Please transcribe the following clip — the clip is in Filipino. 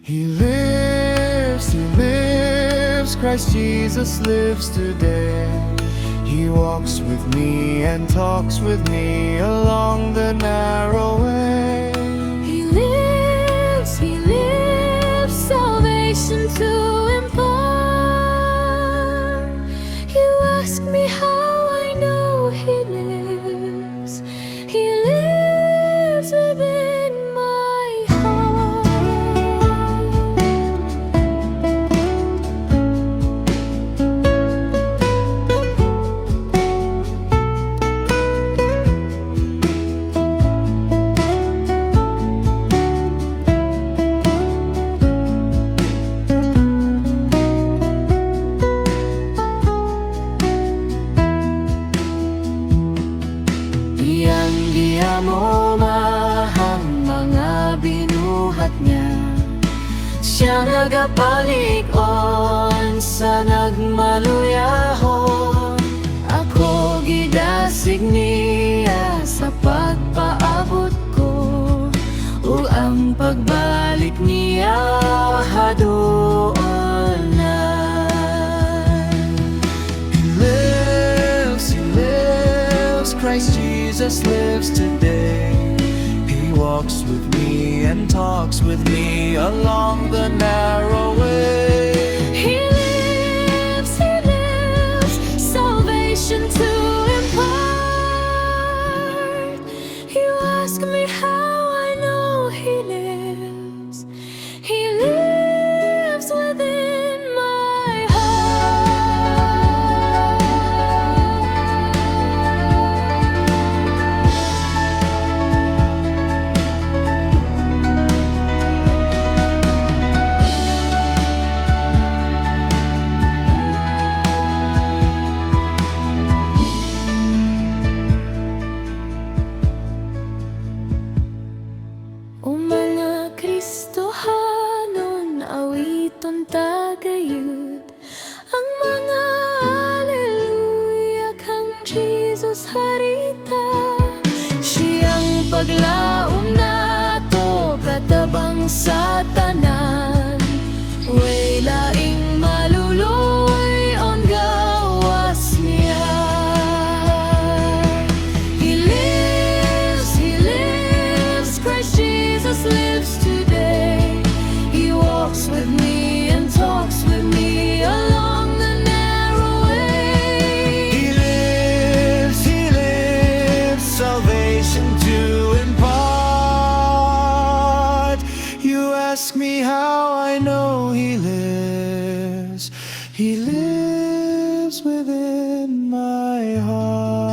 He lives, Christ Jesus lives today. He walks with me and talks with me along the narrow way. He lives, salvation to impart. You ask me how I know He lives. He lives within my heart. Diyan mo mahang mga binuhat niya. Siya nagapalig-on sa nagmaluyahon. Ako gidasig niya sa pagpaabot ko, ug ang pagbalik niya haduol na. He lives, Christ Jesus lives today. He walks with me and talks with me along the narrow way. He lives, salvation to impart. You ask me how I know He lives. He lives within my heart. O mga Kristohanon, awiton tagayud ang mga aleluya kang Jesus harita. Siyang paglaom nato katabang sa tanan. Way laing maluluoy on gawas niya. He lives, Christ Jesus lives today. He walks with me and talks with me along the narrow way. He lives, salvation to impart. You ask me how I know He lives. He lives within my heart.